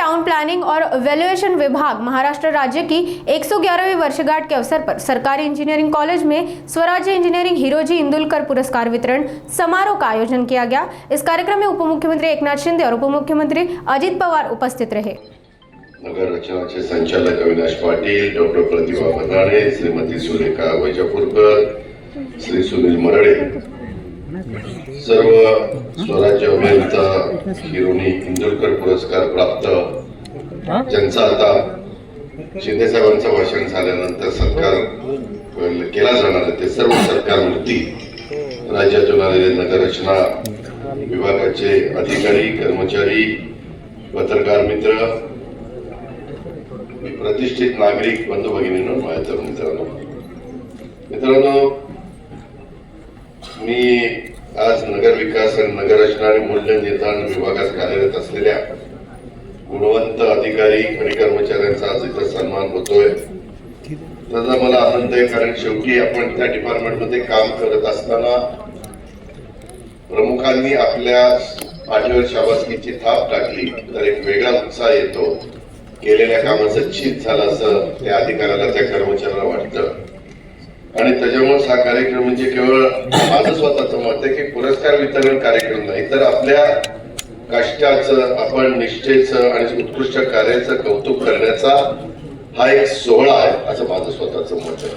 Town planning और valuation विभाग महाराष्ट्र राज्य की 111वीं वर्षगांठ के अवसर पर सरकारी इंजीनियरिंग कॉलेज में स्वराज्य इंजीनियरिंग हीरोजी इंदुलकर पुरस्कार वितरण समारोह का आयोजन किया गया। इस कार्यक्रम में उप मुख्यमंत्री एकनाथ शिंदे और उप मुख्यमंत्री अजित पवार उपस्थित रहे। नगर रचनाचे संचालक अविनाश पाटील, डॉक्टर प्रतिभा भंडारे, श्रीमती सुरेखा वैजापूरकर, श्री सुनील मरडे, सर्व स्वराज्य अभियंता हिरोनी इंदुलकर पुरस्कार प्राप्त ज्यांचा आता शिंदे साहेबांचं भाषण झाल्यानंतर सत्कार केला जाणार आहे ते सर्व सरकार मूर्ती राज्यातून आलेले नगर रचना विभागाचे अधिकारी, कर्मचारी, पत्रकार मित्र, प्रतिष्ठित नागरिक बंधू भगिनींनो, माझ्या तरुण मित्रांनो, मी आज नगर विकास आणि नगर रचना आणि मूल्य निर्धारण विभागात कार्यरत असलेल्या गुणवंत अधिकारी आणि कर्मचाऱ्यांचा आज इथं सन्मान होतोय। त्याचा मला आनंद आहे, कारण शेवटी आपण त्या डिपार्टमेंटमध्ये काम करत असताना प्रमुखांनी आपल्या पाठीवर शाबासकीची थाप टाकली तर एक वेगळा उत्साह येतो। केलेल्या कामाचं चीज झालं असं त्या अधिकाऱ्याला, त्या कर्मचाऱ्याला वाटतं। आणि त्याच्यामुळे हा कार्यक्रम म्हणजे केवळ माझं स्वतःचं मत आहे की पुरस्कार वितरण कार्यक्रम नाही, तर आपल्या कष्टाचं, आपण निष्ठेचं आणि उत्कृष्ट कार्याचं कौतुक करण्याचा हा एक सोहळा आहे असं माझं स्वतःचं मत आहे।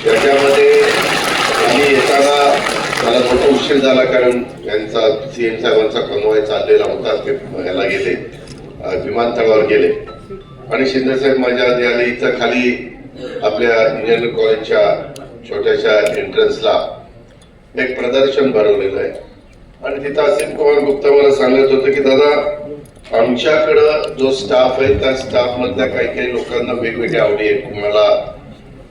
त्याच्यामध्ये आम्ही येताना मला थोडा उशीर झाला, कारण त्यांचा सीएम साहेबांचा कन्वॉय चाललेला होता, ते ह्याला गेले, विमानतळावर गेले आणि शिंदे साहेब माझ्या आधी आले। इथं खाली आपल्या इंजिनिअरिंग कॉलेजच्या छोट्याशा एंट्रन्सला एक प्रदर्शन भरवलेलं आहे आणि तिथं असित कुमार गुप्ता मला सांगत होतं की दादा, आमच्याकडं जो स्टाफ आहे त्या स्टाफ मधल्या काही लोकांना वेगवेगळ्या आवडी आहेत। कुणाला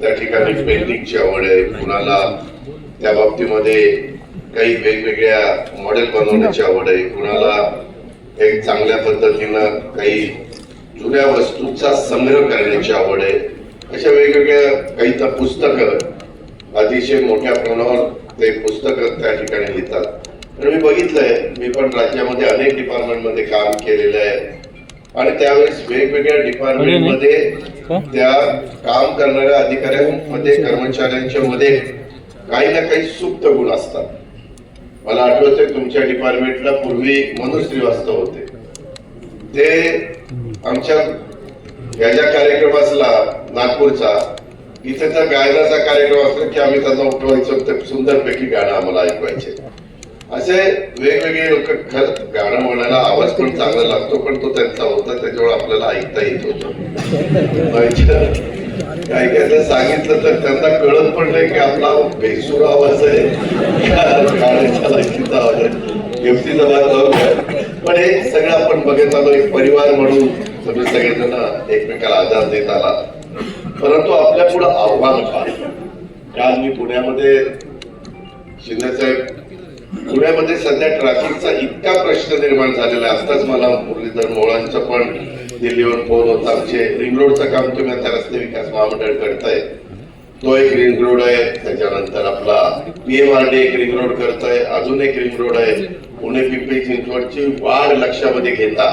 त्या ठिकाणी पेंटिंगची आवड आहे, कुणाला त्या बाबतीमध्ये काही वेगवेगळ्या मॉडेल बनवण्याची आवड आहे, कुणाला एक चांगल्या पद्धतीनं काही जुन्या वस्तूंचा संग्रह करण्याची आवड आहे। अशा वेगवेगळ्या काही तर पुस्तकं, अतिशय मोठ्या प्रमाणावर ते पुस्तकं त्या ठिकाणी लिहितात। आणि मी बघितलंय, मी पण राज्यामध्ये अनेक डिपार्टमेंटमध्ये काम केलेलं आहे आणि त्यावेळेस वेगवेगळ्या डिपार्टमेंटमध्ये त्या काम करणाऱ्या अधिकाऱ्यांमध्ये, कर्मचाऱ्यांच्या मध्ये काही ना काही सुप्त गुण असतात। मला आठवतंय तुमच्या डिपार्टमेंटला पूर्वी मनोज श्रीवास्तव होते, ते आमच्या ह्याच्या कार्यक्रम असला नागपूरचा, इथे तर गायनाचा कार्यक्रम असला की आम्ही त्यांना उठवायचो, ते सुंदरपैकी गाणं आम्हाला ऐकवायचे। असे वेगवेगळे लोक, गाणं म्हणायला आवाज पण चांगला लागतो, पण तो त्यांचा होता, त्याच्यामुळे आपल्याला ऐकता येत होतं। काय काय सांगितलं तर त्यांना कळत पण नाही की आपला बेसूर आवाज आहे, गाण्याचा लायकीचा आवाज आहे, व्यक्तीचा आवाज। पण हे सगळं आपण बघत आलो, एक परिवार म्हणून सगळे सगळेजण एकमेकाला आधार देत आला। परंतु आपल्या पुढे आव्हान काय? काल मी पुण्यामध्ये, शिंदे साहेब, पुण्यामध्ये सध्या ट्रॅफिकचा इतका प्रश्न निर्माण झालेला आहे। आताच मला मुरलीधर मोहोळांचा पण दिल्लीवर फोन होता। आमचे रिंग रोडचं काम तुम्ही आता रस्ते विकास महामंडळ करताय, तो एक रिंग रोड आहे, त्याच्यानंतर आपला PMRD एक रिंग रोड करताय, अजून एक रिंग रोड आहे। पुणे पिंपरी चिंचवडची वाढ लक्षामध्ये घेता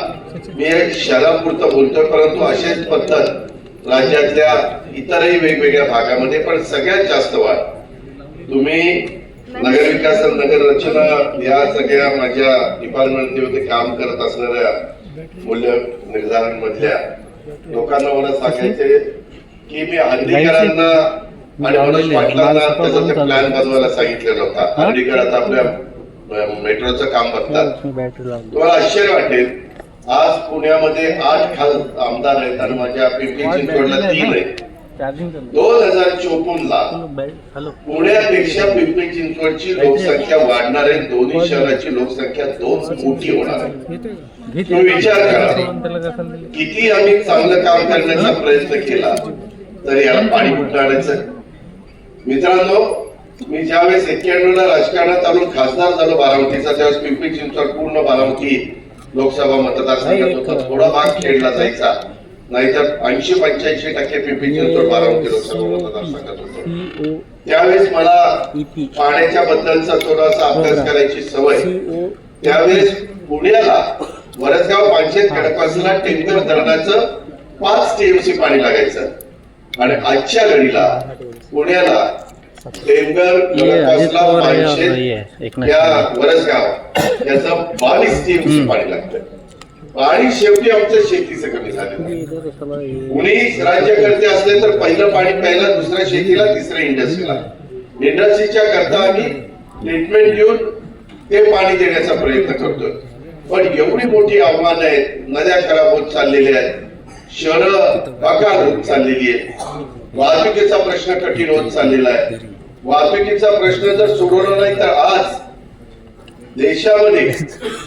मी एक शहरापुरतं बोलतोय, परंतु अशीच पद्धत राज्यातल्या इतरही वेगवेगळ्या भागामध्ये, पण सगळ्यात जास्त वाढ तुम्ही नगर विकास आणि नगर रचना या सगळ्या माझ्या डिपार्टमेंटमध्ये काम करत असणाऱ्या मूल्य निर्धारण मधल्या लोकांना मला सांगायचे की मी हल्लीकरांना आणि मनोज पाटलांना त्याचा ते प्लॅन बनवायला सांगितलेला होता। हल्लीकरात आपल्या मेट्रोचं काम बघतात, तुम्हाला आश्चर्य वाटेल, आज पुण्यामध्ये 8 आमदार आहेत आणि माझ्या पिंपरी चिंचवडला 3 आहेत। 2054 ला पुण्यापेक्षा पिंपरी चिंचवडची लोकसंख्या वाढणार आहे, दोन्ही शहराची लोकसंख्या 2 कोटी होणार आहे। तुम्ही विचार करा, किती आम्ही चांगलं काम करण्याचा प्रयत्न केला तरी याला पाणी कुठं आणायचं? मित्रांनो, मी ज्यावेळेस 91 ला राजकारणात आलो, खासदार झालो बारामतीचा, त्यावेळेस पिंपरी चिंचवड पूर्ण बारामती लोकसभा मतदारसंघात होता, थोडा भाग खेळला जायचा, नाहीतर 80-85% पिंपरी चिंचवड बारामती लोकसभा मतदारसंघात होतो। त्यावेळेस मला पाण्याच्या बद्दलचा थोडासा अभ्यास करायची सवय। त्यावेळेस पुण्याला वरसगाव पानशेत खडकवासला टेंकर धरणाचं 5 TMC पाणी लागायचं आणि आजच्या घडीला पुण्याला टेंकर खडकवासला पानशेत या वरसगाव याचं 22 TMC पाणी लागतं. पाणी शेवटी आमच्या शेतीचं कमी झालं. कुणी राज्यकर्ते असले तर पहिलं पाणी प्यायला, दुसऱ्या शेतीला, तिसऱ्या इंडस्ट्रीच्या करता आम्ही ट्रीटमेंट देऊन ते पाणी देण्याचा प्रयत्न करतोय. पण एवढी मोठी आव्हानं आहेत, नद्या खराब होत चाललेल्या आहेत, शहरं बाकार होत चाललेली आहे, वाहतुकीचा प्रश्न कठीण होत चाललेला आहे. वाहतुकीचा प्रश्न जर सोडवला नाही तर आज देशामध्ये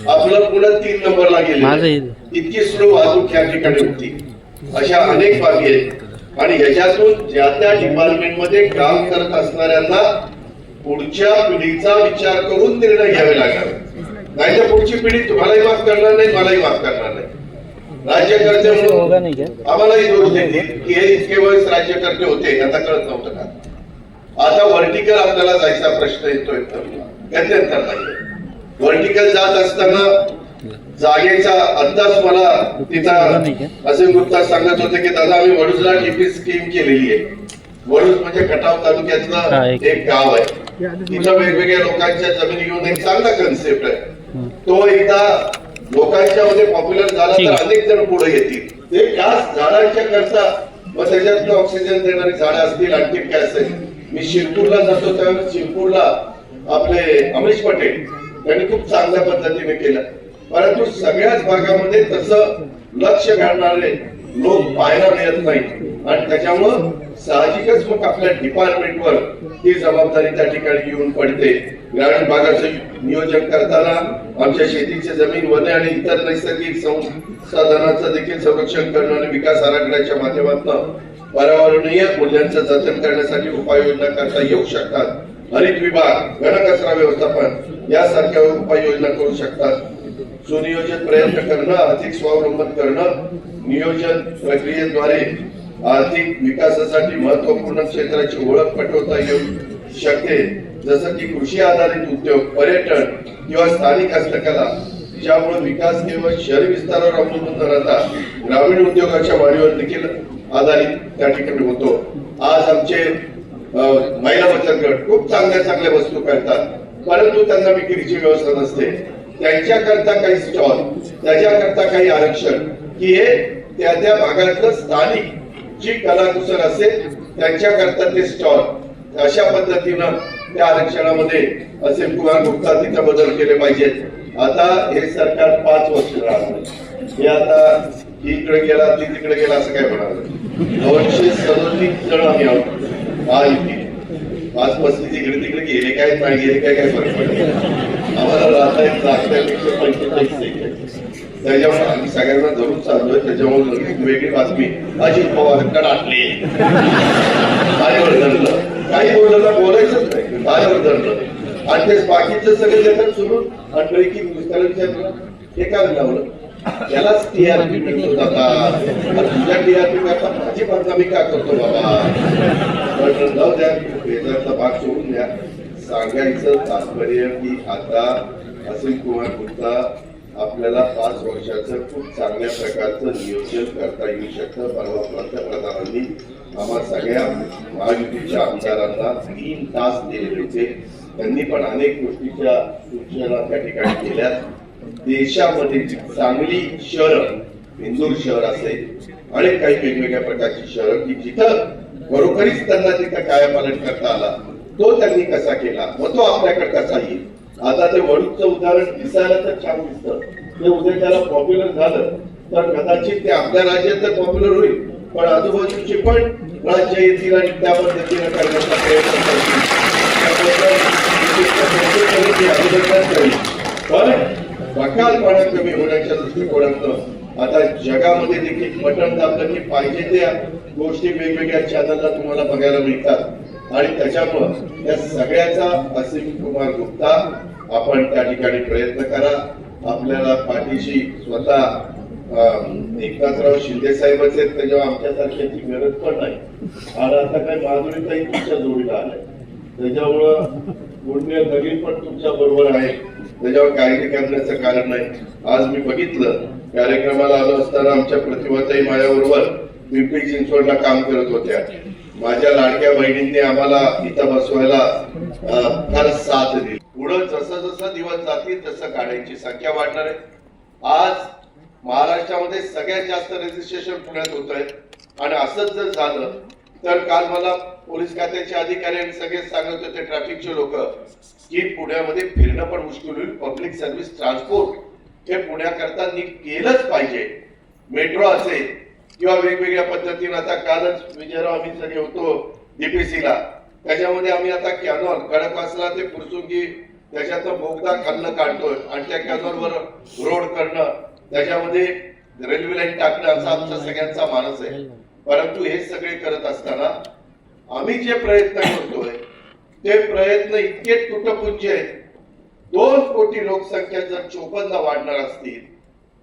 आपलं पुन्हा 3 नंबरला गेले. इतकी स्लो वाहतूक या ठिकाणी होती. अशा अनेक बाबी आहेत आणि याच्यातून ज्या त्या डिपार्टमेंटमध्ये काम करत असणाऱ्यांना पुढच्या पिढीचा विचार करून निर्णय घ्यावे लागणार. नाही तर पुढची पिढी तुम्हालाही माफ करणार नाही, मलाही माफ करणार नाही. राज्यकर्ते म्हणून आम्हालाही दोष देतील की हे इतके वेळेस राज्यकर्ते होते, आता कळत नव्हतं का. आता व्हर्टिकल आपल्याला जायचा प्रश्न येतोय, गत्यंतर नाही. व्हर्टिकल जात असताना जागेचा अंदाज मला तिचा असे गुप्ता सांगत होते की दादा आम्ही वडूजला टीपी स्कीम केलेली आहे. वडूज म्हणजे खटाव तालुक्यातलं एक गाव आहे. तिथं वेगवेगळ्या लोकांच्या जमिनी घेऊन एक चांगला कन्सेप्ट आहे. तो एकदा लोकांच्या मध्ये पॉप्युलर झाला तर अनेक जण पुढे येतील. ते खास झाडांच्या करता मग त्याच्यात ऑक्सिजन देणारी झाडं असतील, आणखी काय असेल. मी शिरपूरला जातो त्यावेळेस शिरपूरला आपले अमरीश पटेल त्यांनी खूप चांगल्या पद्धतीने केलं. परंतु सगळ्याच भागामध्ये तसं लक्ष घालणारे लोक पाहायला मिळत नाही आणि त्याच्यामुळं साहजिकच मग आपल्या डिपार्टमेंटवर ही जबाबदारी त्या ठिकाणी येऊन पडते. ग्रामीण भागाचं नियोजन करताना आमच्या शेतीची जमीन, वने आणि इतर नैसर्गिक संसाधनांचं देखील संरक्षण करणं आणि विकास आराखड्याच्या माध्यमातून पर्यावरणीय मूल्यांचं जतन करण्यासाठी उपाययोजना करता येऊ शकतात. हरित विभाग, घनकचरा व्यवस्थापन यासारख्या उपाययोजना करू शकतात. सुनियोजित प्रयत्न करणं, आर्थिक स्वावलंबन करणं, नियोजन प्रक्रियेद्वारे आर्थिक विकासासाठी महत्वपूर्ण क्षेत्राची ओळख पटवता येऊ शकते. जसं की कृषी आधारित उद्योग, पर्यटन किंवा स्थानिक हस्तकला, ज्यामुळे विकास केवळ शहरी विस्तारावर अवलंबून न राहता ग्रामीण उद्योगाच्या वाढीवर देखील आधारित त्या ठिकाणी होतो. आज आमचे महिला बचत गट खूप चांगल्या वस्तू करतात, परंतु त्यांना विक्रीची व्यवस्था नसते. त्यांच्याकरता काही स्टॉल, त्याच्याकरता काही आरक्षण की हे त्या त्या भागातलं स्थानिक जी कलाकुसर असेल त्यांच्याकरता ते स्टॉल, अशा पद्धतीनं त्या आरक्षणामध्ये असेल कुमार गुप्ता तिथं बदल केले पाहिजेत. आता हे सरकार 5 वर्ष राहणार. हे आता इकडे गेला ती तिकडे गेला असं काय म्हणाल. 237 जण आम्ही आहोत. 5-35 इकडे तिकडे गेले काय नाही गेले काय फरक पडले. आम्हाला राहता येत लागण्यापेक्षा 45 सेकंड. त्याच्यामुळे आम्ही सगळ्यांना धरून चाललोय. त्याच्यामुळे वेगळी बातमी, अजित पवार कडाटले माझ्यावर धरलं, काही बोललं बोलायचंच नाही, माझ्यावर धरलं आणि तेच बाकीचं सगळे लेखन सोडून आणि ब्रेकिंग त्याला विचारलं हे काय लावलं. त्यालाच टीआरपी मिळतो. आता तुझ्या टीआरपी करता माझी बदनामी का करतो बाबा. जाऊ द्या, बेजारचा भाग सोडून द्या. सांगायचं तात्पर्य की आता असित कुमार गुप्ता आपल्याला 5 वर्षाचं खूप चांगल्या प्रकारचं नियोजन करता येऊ शकतं. परवा पंतप्रधानांनी आम्हा सगळ्या महायुतीच्या आमदारांना 3 तास दिले होते. त्यांनी पण अनेक गोष्टीच्या सूचना त्या ठिकाणी केल्या. देशामध्ये चांगली शहरं, इंदूर शहर असेल आणि काही वेगवेगळ्या प्रकारची शहरं की जिथं खरोखरीच त्यांना तिथं कायापालट करता आला, तो त्यांनी कसा केला, मग तो आपल्याकडे कसा येईल. आता ते वडूजचं उदाहरण दिसायला तर छान दिसतं. ते उद्या त्याला पॉप्युलर झालं तर कदाचित ते आपल्या राज्यात तर पॉप्युलर होईल, पण आजूबाजूचे पण राज्य येतील आणि त्या पद्धतीने करण्याचा प्रयत्न करतील. पण बकाल पाण्या कमी होण्याच्या दृष्टिकोनातून आता जगामध्ये देखील बटन दाबलं की पाहिजे त्या गोष्टी वेगवेगळ्या चॅनलला तुम्हाला बघायला मिळतात आणि त्याच्यामुळं या सगळ्याचा असित कुमार गुप्ता आपण त्या ठिकाणी प्रयत्न करा. आपल्याला पाठीशी स्वतः एकनाथराव शिंदे साहेबच आहेत, त्याच्यावर आमच्यासारख्याची गरज पण नाही. आणि आता काही माधुरीताई तुमच्या जोडीला आलाय, त्याच्यामुळं पुण्य नवीन पण तुमच्या बरोबर आहे. त्याच्यावर काळजी करण्याचं कारण नाही. आज मी बघितलं कार्यक्रमाला आलो असताना आमच्या प्रतिभाताई माझ्याबरोबर पिंपरी चिंचवडला काम करत होत्या. माझ्या लाडक्या बहिणींनी आम्हाला इथं बसवायला फार साथ दिली. पुढं जसं जसं दिवस जातील तसं गाड्यांची संख्या वाढणार आहे. आज महाराष्ट्रामध्ये सगळ्यात जास्त रजिस्ट्रेशन पुण्यात होत आहे आणि असंच जर झालं तर काल मला पोलीस खात्याचे अधिकारी आणि सगळे सांगत होते ट्रॅफिकचे लोक की पुण्यामध्ये फिरणं पण मुश्किल होईल. पब्लिक सर्व्हिस ट्रान्सपोर्ट हे पुण्याकरता नीट केलंच पाहिजे. मेट्रो असेल किंवा वेगवेगळ्या पद्धतीने आता कालच विजयराव आम्ही सगळे होतो डीपीसीला, त्याच्यामध्ये आम्ही आता कॅनॉल खडकवासला ते पुरसुंगी त्याच्यातनं बोगदा खाल्लं काढतोय आणि त्या कॅनॉलवर रोड करणं, त्याच्यामध्ये रेल्वे लाईन टाकणं असा आमचा सगळ्यांचा मानस आहे. परंतु हे सगळे करत असताना आम्ही जे प्रयत्न करतोय ते प्रयत्न इतके तुटपुंजे आहेत. 2 कोटी लोकसंख्या जर 54 वाढणार असतील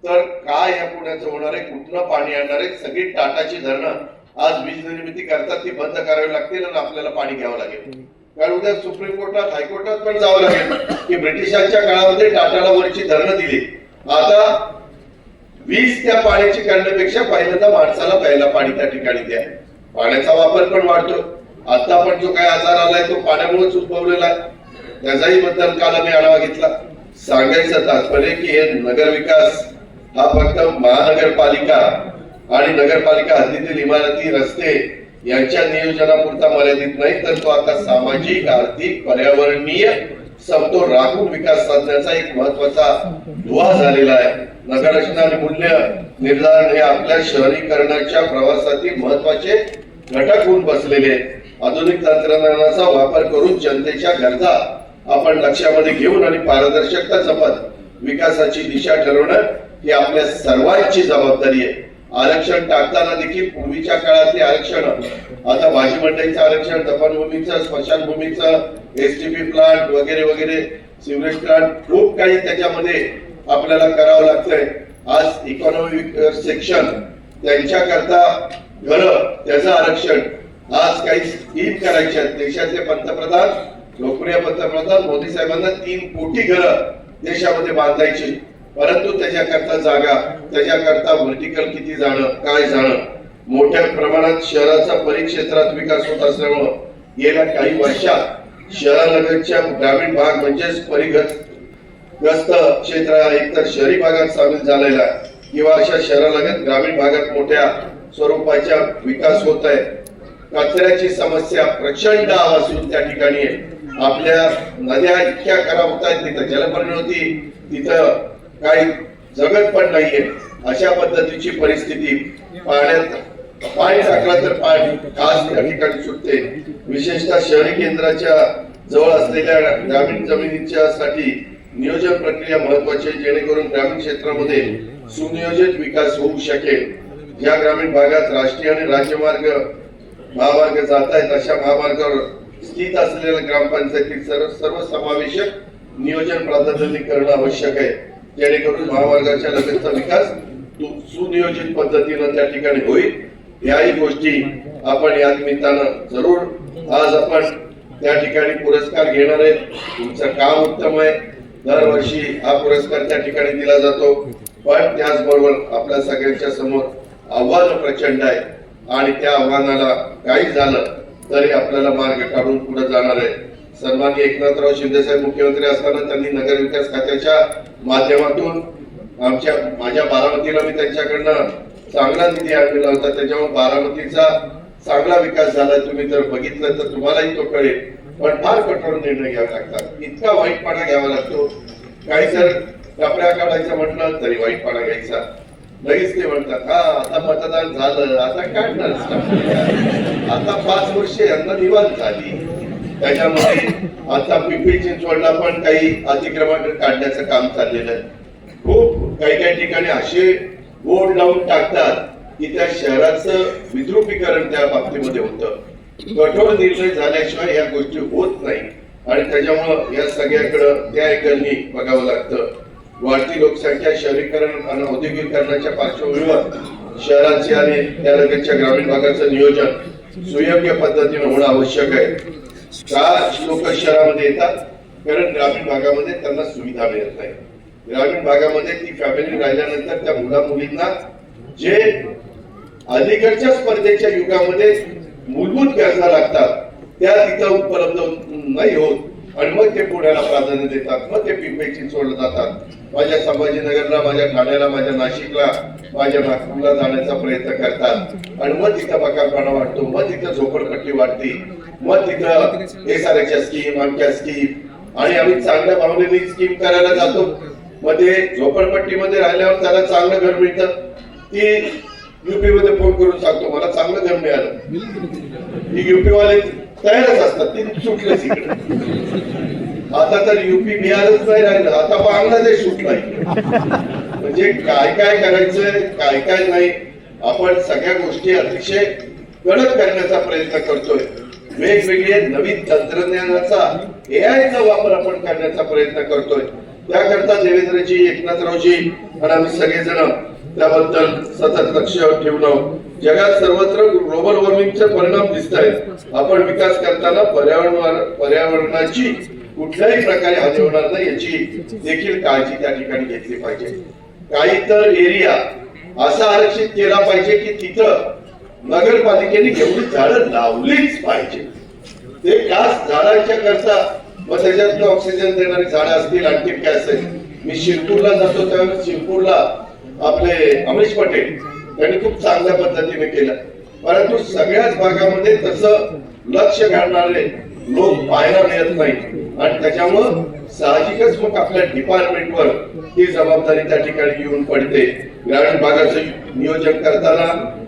तर काय या पुण्याचं होणार आहे? कुठलं पाणी आणणार आहे? सगळी टाटाची धरणं आज वीज निर्मिती करतात ती बंद करावी लागतील आणि आपल्याला पाणी घ्यावं लागेल. कारण उद्या सुप्रीम कोर्टात हायकोर्टात पण जावं लागेल की ब्रिटिशांच्या काळामध्ये टाटाला वरची धरणं दिली. आता वीज त्या पाण्याची करण्यापेक्षा पहिल्यांदा माणसाला प्यायला पाणी त्या ठिकाणी द्या. पाण्याचा वापर पण वाढतो. आता पण जो काही आजार आलाय तो पाण्यामुळेच उद्भवलेला आहे. त्याचाही बद्दल काल आम्ही आढावा घेतला. सांगायचं तात्पर्य की हे नगर विकास हा फक्त महानगरपालिका आणि नगरपालिका हद्दीतील इमारती रस्ते यांच्या नियोजनापुरता मर्यादित नाही, तर तो आता सामाजिक आर्थिक पर्यावरणीय समतोल राखून विकास साधण्याचा एक महत्वाचा दुवा झालेला आहे. नगररचना आणि मूल्य निर्धारण हे आपल्या शहरीकरणाच्या प्रवासातील महत्वाचे घटक होऊन बसलेले आहेत. आधुनिक तंत्रज्ञानाचा वापर करून जनतेच्या गरजा आपण लक्षामध्ये घेऊन आणि पारदर्शकता जपत विकासाची दिशा ठरवणं ही आपल्या सर्वांची जबाबदारी आहे. आरक्षण टाकताना देखील पूर्वीच्या काळातले आरक्षण आता भाजी मंडईचं आरक्षण, दफनभूमीचं, स्मशानभूमीचं, एसटीपी प्लांट वगैरे वगैरे, सिवरेज प्लांट, खूप काही त्याच्यामध्ये आपल्याला करावं लागतंय. आज इकॉनॉमिक सेक्शन त्यांच्याकरता घर त्याचं आरक्षण, आज काही स्कीम करायच्या. देशातले पंतप्रधान, लोकप्रिय पंतप्रधान मोदी साहेबांना 3 कोटी घरं देशामध्ये बांधायची, परंतु त्याच्याकरता जागा, त्याच्याकरता व्हर्टिकल किती जाणं, काय जाणं, मोठ्या प्रमाणात शहराचा परिक्षेत्रात विकास होत असल्यामुळं गेल्या काही वर्षात शहरालगतच्या ग्रामीण भाग म्हणजेच परिग्रस्त क्षेत्र एकतर शहरी भागात सामील झालेला किंवा अशा शहरालगत ग्रामीण भागात मोठ्या स्वरूपाचा विकास होत आहे. कचऱ्याची समस्या प्रचंड असून त्या ठिकाणी आहे. आपल्या नद्या इतक्या खराब होत आहेत, तिथं जलपर्णवती तिथं काही जगत पण नाहीये. अशा पद्धतीची परिस्थिती, पाण्यात पाणी टाकलं तर पाणी खास त्या ठिकाणी सुटते. विशेषतः शहरी केंद्राच्या जवळ असलेल्या ग्रामीण जमिनीच्या साठी नियोजन प्रक्रिया महत्वाची, जेणेकरून ग्रामीण क्षेत्रामध्ये सुनियोजित विकास होऊ शकेल. ज्या ग्रामीण भागात राष्ट्रीय आणि राज्यमार्ग महामार्ग जात आहेत अशा महामार्गावर स्थित असलेल्या ग्रामपंचायतीत सर्वसमावेशक नियोजन प्राधान्याने करणं आवश्यक आहे, जेणेकरून महामार्गाच्या लगतचा विकास सुनियोजित पद्धतीनं त्या ठिकाणी होईल. याही गोष्टी आपण या निमित्तानं जरूर आज आपण त्या ठिकाणी पुरस्कार घेणार आहे. तुमचं काम उत्तम आहे. दरवर्षी हा पुरस्कार त्या ठिकाणी दिला जातो, पण त्याचबरोबर आपल्या सगळ्यांच्या समोर आव्हान प्रचंड आहे आणि त्या आव्हानाला काही झालं तरी आपल्याला मार्ग काढून पुढे जाणार आहे. सन्माननीय एकनाथराव शिंदे साहेब मुख्यमंत्री असताना त्यांनी नगर विकास खात्याच्या माध्यमातून माझ्या बारामतीला मी त्यांच्याकडनं चांगला निधी आणलेला होता. त्याच्यामुळे बारामतीचा चांगला विकास झाला. तुम्ही जर बघितलं तर तुम्हालाही तो कळेल. पण फार कठोर निर्णय घ्यावे लागतात. इतका वाईटपणा घ्यावा लागतो. काही जर कपड्या काढायचं म्हटलं तरी वाईटपणा घ्यायचा. लगेच ते म्हणतात हा आता मतदान झालं, आता काढणार, आता 5 वर्षे यांना निवांत झाली. त्याच्यामध्ये आता पिंपरी चिंचवडला पण काही अतिक्रमण काढण्याचं काम चाललेलं आहे. खूप काही ठिकाणी असे बोर्ड लावून टाकतात की त्या शहराचं विद्रुपीकरण त्या बाबतीमध्ये होतं. कठोर निर्णय झाल्याशिवाय या गोष्टी होत नाही आणि त्याच्यामुळं या सगळ्याकडं त्या अँगलनी बघावं लागतं. वाढती लोकसंख्या, शहरीकरण आणि औद्योगिकरणाच्या पार्श्वभूमीवर शहराचे आणि त्या लगतच्या ग्रामीण भागाचं नियोजन सुयोग्य पद्धतीने होणं आवश्यक आहे. का लोक शहरामध्ये येतात कारण ग्रामीण भागामध्ये त्यांना सुविधा मिळत नाही. ग्रामीण भागामध्ये ती फॅमिली राहिल्यानंतर त्या मुला मुलींना जे अलीकडच्या स्पर्धेच्या युगामध्ये मूलभूत गरजा लागतात त्या तिथं उपलब्ध नाही होत आणि मग ते पुण्याला प्राधान्य देतात, मग ते पिंपरी चिंचवडला जातात. माझ्या संभाजीनगरला, माझ्या ठाण्याला, माझ्या नाशिकला, माझ्या नागपूरला जाण्याचा प्रयत्न करतात आणि मग तिथं बकारपणा वाढतो, मग तिथं झोपडपट्टी वाढते, मग तिथं एसआरएच्या स्कीम, आमच्या स्कीम आणि आम्ही चांगल्या भावनेने स्कीम करायला जातो. मग ते झोपडपट्टीमध्ये राहिल्यावर त्याला चांगलं घर मिळतं, ती युपी मध्ये फोन करून सांगतो मला चांगलं घर मिळालं. ही युपी वाले तयारच असतात, ती सुटलेच इकडे. आता तर युपी बिहारच नाही राहिलं, आता बांगलादेश सुटलाय. म्हणजे काय काय करायचंय, काय काय नाही, आपण सगळ्या गोष्टी अतिशय कडक करण्याचा प्रयत्न करतोय. वेगवेगळे नवीन तंत्रज्ञानाचा, एआयचा वापर आपण करण्याचा प्रयत्न करतोय. त्याकरता देवेंद्रजी, एकनाथरावजी आणि आम्ही सगळेजण त्याबद्दल सतत लक्ष ठेवणं. जगात सर्वत्र ग्लोबल वॉर्मिंगचे परिणाम दिसत आहेत. आपण विकास करताना पर्यावरणाची कुठल्याही प्रकारे हानी होणार नाही याची देखील काळजी त्या ठिकाणी घेतली पाहिजे. काही तर एरिया असा आरक्षित केला पाहिजे की तिथं नगरपालिकेने एवढी झाडं लावलीच पाहिजे. ते खास झाडांच्या करता, मग त्याच्यात ऑक्सिजन देणारी झाडं असतील, आणखी काय असेल. मी शिरपूरला जातो त्यावेळेस शिरपूरला आपले अमरीश पटेल त्यांनी खूप चांगल्या पद्धतीने केलं, परंतु सगळ्याच भागामध्ये तसं लक्ष घालणारे लोक पाहायला मिळत नाही आणि त्याच्यामुळं साहजिकच मग आपल्या डिपार्टमेंटवर ही जबाबदारी त्या ठिकाणी येऊन पडते. ग्रामीण भागाचं नियोजन करताना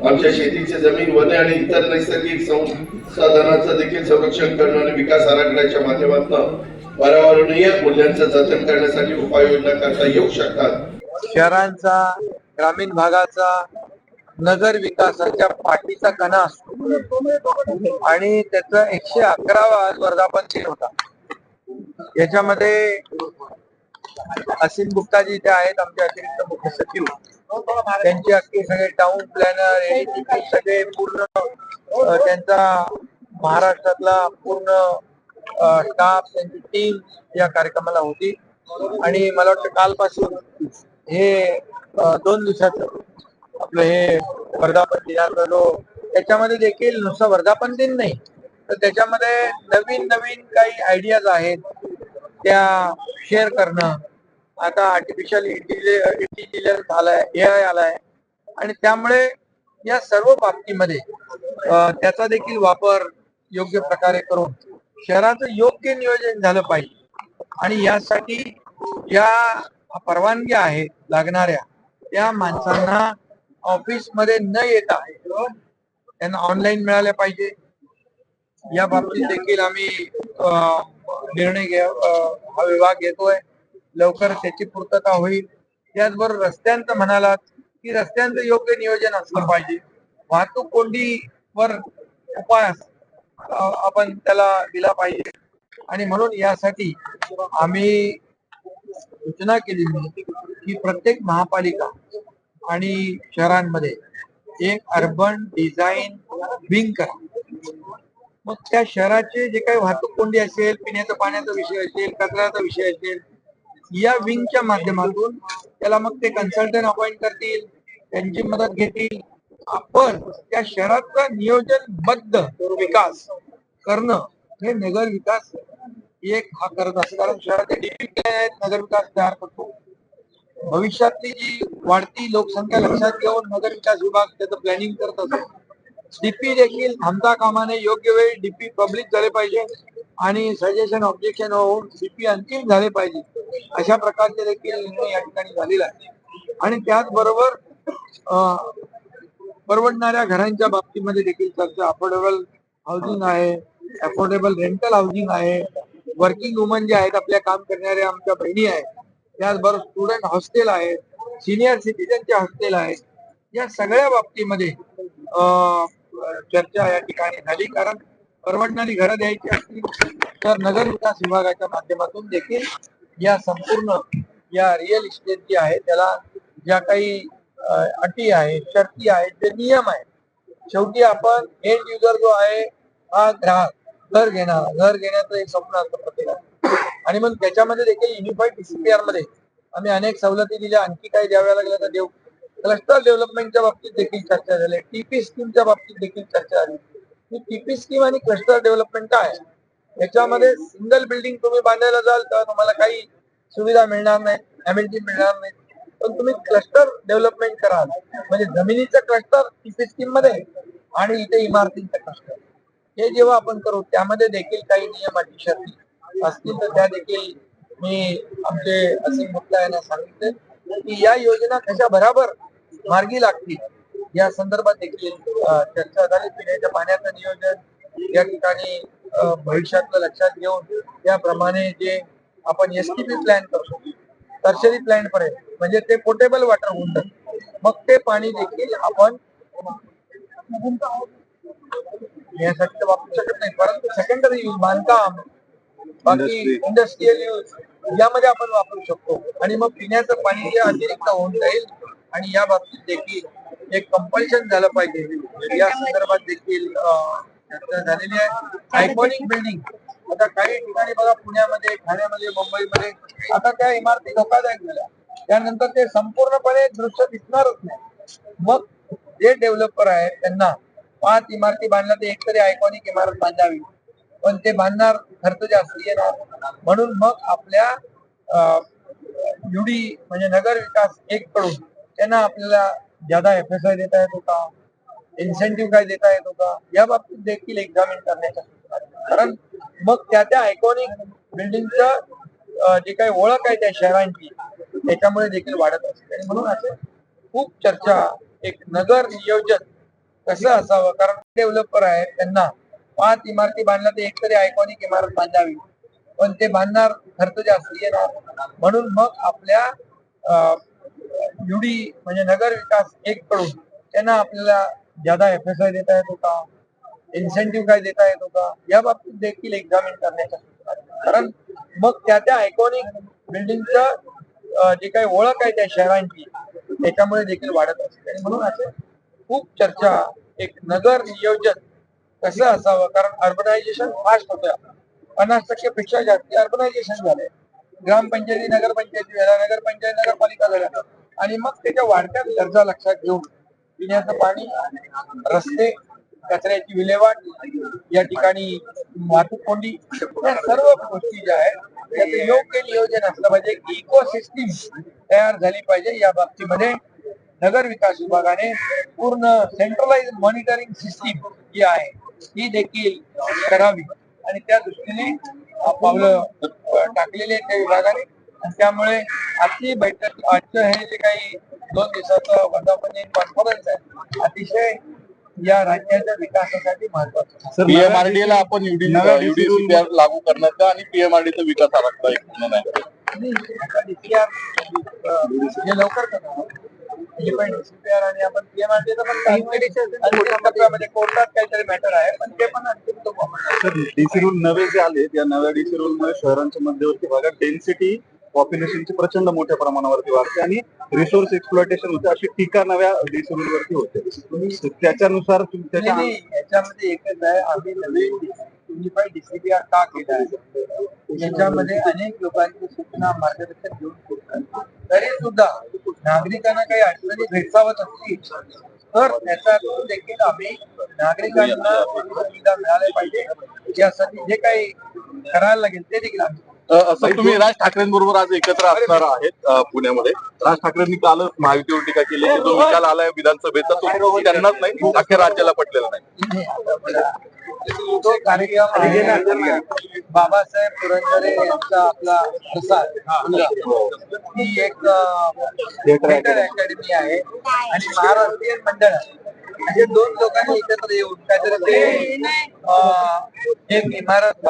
आमच्या शेतीची जमीन, वने आणि इतर नैसर्गिक संसाधनांचं देखील संरक्षण करणं आणि विकास आराखड्याच्या माध्यमातून पर्यावरणीय मूल्यांचं जतन करण्यासाठी उपाययोजना करता येऊ शकतात. शहरांचा, ग्रामीण भागाचा, नगर विकासाच्या पाठीचा कणा असतो आणि त्याचा 111वा वर्धापन दिन होता. याच्यामध्ये असीम गुप्ताजी ते आहेत आमचे अतिरिक्त मुख्य सचिव, त्यांचे अख्खे सगळे टाउन प्लॅनर, एडीपी सगळे पूर्ण त्यांचा महाराष्ट्रातला पूर्ण स्टाफ, त्यांची टीम या कार्यक्रमाला होती. आणि मला वाटतं कालपासून हे 2 दिवसाचं आपलं हे वर्धापन दिनाचा जो, त्याच्यामध्ये देखील नुसतं वर्धापन दिन नाही तर त्याच्यामध्ये नवीन नवीन काही आयडियाज आहेत त्या शेअर करणं. आता आर्टिफिशियल इंटेलिजन्स आलाय, एआय आलाय आणि त्यामुळे या सर्व बाबतीमध्ये त्याचा देखील वापर योग्य प्रकारे करून शहराचं योग्य नियोजन झालं पाहिजे. आणि यासाठी या परवानग्या आहेत लागणाऱ्या त्या माणसांना ऑफिस मध्ये न येता त्यांना ऑनलाईन मिळाल्या पाहिजे. या बाबतीत देखील आम्ही निर्णय हा विभाग घेतोय. लवकर त्याची पूर्तता होईल. त्याचबरोबर रस्त्यांचं म्हणालात की रस्त्यांचं योग्य नियोजन असलं पाहिजे. वाहतूक कोंडीवर उपाय आपण त्याला दिला पाहिजे आणि म्हणून यासाठी आम्ही सूचना केलेली की प्रत्येक महापालिका आणि शहरांमध्ये एक अर्बन डिझाईन विंग करा. मग त्या शहराचे जे काही वाहतूक कोंडी असेल, पिण्याच्या पाण्याचा विषय असेल, कचऱ्याचा विषय असेल, या विंगच्या माध्यमातून त्याला मग ते कन्सल्टंट अपॉइंट करतील, त्यांची मदत घेतील. आपण त्या शहराचा नियोजनबद्ध विकास करणं हे नगर विकास एक हा करत असतो. कारण शहराचे डीपी आहेत, नगर विकास तयार करतो. भविष्यातली जी वाढती लोकसंख्या लक्षात घेऊन नगर विकास विभाग त्याचं प्लॅनिंग करत असतो. डीपी देखील थांबता कामा नये, योग्य वेळी डीपी पब्लिक झाले पाहिजे आणि सजेशन ऑब्जेक्शन होऊन डीपी अंतिम झाले पाहिजे. अशा प्रकारचे देखील निर्णय या ठिकाणी झालेला आहे. आणि त्याचबरोबर परवडणाऱ्या घरांच्या बाबतीमध्ये देखील चर्चा, अफोर्डेबल हाऊसिंग आहे, अफोर्डेबल रेंटल हाऊसिंग आहे, वर्किंग वुमन जे आहेत, आपल्या काम करणाऱ्या आमच्या बहिणी आहेत, त्याचबरोबर स्टुडंट हॉस्टेल आहेत, सिनियर सिटीजनचे हॉस्टेल आहेत. या सगळ्या बाबतीमध्ये चर्चा या ठिकाणी झाली. कारण परवडणारी घरं द्यायची असतील तर नगर विकास विभागाच्या माध्यमातून देखील या संपूर्ण या रिअल इस्टेट जी आहे त्याला ज्या काही अटी आहेत, शर्ती आहेत, जे नियम आहेत, शेवटी आपण एंड युजर जो आहे हा ग्राहक, घर घेण्याचं एक स्वप्न असतं प्रत्येकाचं. आणि मग त्याच्यामध्ये देखील युनिफाईड DCPR मध्ये आम्ही अनेक सवलती दिल्या, आणखी काही द्याव्या लागल्या तर देऊ. क्लस्टर डेव्हलपमेंटच्या बाबतीत देखील चर्चा झाली, टीपी स्कीमच्या बाबतीत देखील चर्चा झाली. टीपी स्कीम आणि क्लस्टर डेव्हलपमेंट काय आहे, याच्यामध्ये सिंगल बिल्डिंग तुम्ही बांधायला जाल तर तुम्हाला काही सुविधा मिळणार नाही, अमेनिटी मिळणार नाही. पण तुम्ही क्लस्टर डेव्हलपमेंट कराल म्हणजे जमिनीचं क्लस्टर टीपी स्कीम मध्ये आणि इथे इमारतींचं क्लस्टर, हे जेव्हा आपण करू त्यामध्ये देखील काही नियम अटी शर्ती असतील तर त्या देखील मी आमचे असीम गुप्ता यांना सांगितले की या योजना कशा बराबर मार्गी लागतील या संदर्भात देखील चर्चा झाली. पिण्याच्या पाण्याचं नियोजन या ठिकाणी भविष्यातलं लक्षात घेऊन त्याप्रमाणे जे आपण STP प्लॅन करतो टर्शरी प्लॅन पर्यंत म्हणजे ते पोर्टेबल वॉटर होऊन जातं, मग ते पाणी देखील आपण यासाठी तर वापरू शकत नाही, परंतु सेकंडरी यूज बांधकाम बाकी इंडस्ट्रियल यूज यामध्ये आपण वापरू शकतो आणि मग पिण्याचं पाणी जे अतिरिक्त होऊन जाईल. आणि या बाबतीत देखील एक कंपल्शन झालं पाहिजे या संदर्भात देखील चर्चा झालेली आहे. आयकॉनिक बिल्डिंग आता काही ठिकाणी बघा, पुण्यामध्ये, ठाण्यामध्ये, मुंबईमध्ये आता त्या इमारती धोकादायक झाल्या, त्यानंतर ते संपूर्णपणे दृश्य दिसणारच नाही. मग जे डेव्हलपर आहेत त्यांना 5 इमारती बांधल्या तर एकतरी आयकॉनिक इमारत बांधावी, पण ते बांधणार खर्च जास्त येणार, म्हणून मग आपल्या UD म्हणजे नगर विकास 1 कडून त्यांना आपल्याला ज्यादा FSI देता येतो का, इन्सेंटिव्ह काय देता येतो का, या बाबतीत देखील एक्झामिन करण्याच्या सूचना, कारण मग त्या आयकॉनिक बिल्डिंगचं जे काही ओळख आहे त्या शहरांची त्याच्यामुळे देखील वाढत असते. आणि म्हणून असे खूप चर्चा एक नगर नियोजन कसं असावं, कारण डेव्हलपर आहेत त्यांना 5 इमारती बांधल्या तर एकतरी आयकॉनिक इमारत बांधावी, पण ते बांधणार खर्च जास्त येणार, म्हणून मग आपल्या UD म्हणजे नगर विकास 1 कडून त्यांना आपल्याला ज्यादा FSI देता येतो का, इन्सेंटिव्ह काय देता येतो का, या बाबतीत देखील एक्झामिन करण्याच्या सूचना, कारण मग त्या आयकॉनिक बिल्डिंगचं जे काही ओळख आहे त्या शहरांची त्याच्यामुळे देखील वाढत असते. आणि म्हणून असे खूप चर्चा एक नगर नियोजन कसं असावं, कारण अर्बनायझेशन फास्ट होतं, 50% पेक्षा जास्त अर्बनायझेशन झालंय. ग्रामपंचायती, नगरपंचायती झाल्या, नगरपंचायत, नगरपालिका झाल्या, आणि मग त्याच्या वाढत्या गरजा लक्षात घेऊन पिण्याचं पाणी, रस्ते, कचऱ्याची विल्हेवाट, या ठिकाणी वाहतूक कोंडी, या सर्व गोष्टी ज्या आहेत त्याचं योग्य नियोजन असलं पाहिजे. इकोसिस्टीम तयार झाली पाहिजे. या बाबतीमध्ये नगर विकास विभागाने पूर्ण सेंट्रलाइज मॉनिटरिंग सिस्टीम जी आहे ती देखील करावी आणि त्या दृष्टीने पावलं टाकलेली आहेत त्या विभागाने. आणि त्यामुळे आजची बैठक, आजचं हे जे काही 2 दिवसाचं वर्धापन कॉन्फरन्स आहे अतिशय या राज्याच्या विकासासाठी महत्वाचं. PMRD ला आपण UDCPR लागू करण्याचा आणि PMRD चा विकास आराखडा एक पूर्ण नाही, DCR हे लवकर करणार DCPR आणि आपण PMRD पण कोर्टात काहीतरी मॅटर आहे, पण ते पण अंतिम DC रूल नवे जे आले त्या नव्या DC रूल मुळे शहरांच्या मध्यवर्ती भागात डेन्सिटी पॉप्युलेशनची प्रचंड मोठ्या प्रमाणावरती वाढते आणि रिसोर्स एक्सप्लॉयटेशन होते, अशी टीका नव्या DC रूल वरती होते. त्याच्यानुसार याच्यामध्ये एकच आहे, आम्ही नवीन युनिफाईड DCPR का केला आहे, याच्यामध्ये अनेक लोकांची सूचना मार्गदर्शन घेऊन तरी सुद्धा नागरिकांना काही अडचणी भेडसावत असतील तर त्याचा देखील आम्ही नागरिकांना सुविधा मिळाल्या पाहिजे यासाठी जे काही करायला लागेल ते देखील आम्ही. असं तुम्ही राज ठाकरेंबरोबर आज एकत्र असणार आहेत पुण्यामध्ये. राज ठाकरेंनी कालच महायुतीवर टीका केली की जो निकाल आलाय विधानसभेचा तो त्यांनाच नाही अख्ख्या राज्याला पटलेला नाही. तो कार्यक्रम बाबासाहेब पुरंदरे यांचा आपला प्रसाद ही एक थिएटर अकॅडमी आहे आणि महाराष्ट्रीयन मंडळ आहे. असे 2 लोकांनी एकत्र येऊन काहीतरी एक इमारत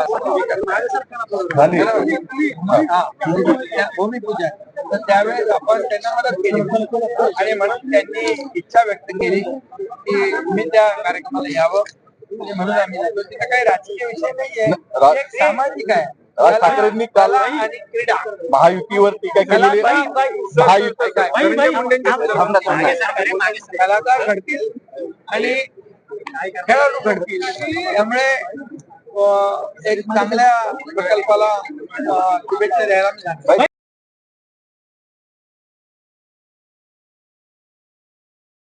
भूमिपूजन, तर त्यावेळेस आपण त्यांना मदत केली आणि म्हणून त्यांनी इच्छा व्यक्त केली की मी त्या कार्यक्रमाला यावं, म्हणून आम्ही जातो. तिथे काही राजकीय विषय नाहीये, एक सामाजिक आहे. राज ठाकरेंनी काल आणि क्रीडा महायुतीवर टीका केलेली. कलाकार घडतील आणि खेळाडू घडतील, त्यामुळे एक चांगल्या प्रकल्पाला शुभेच्छा द्यायला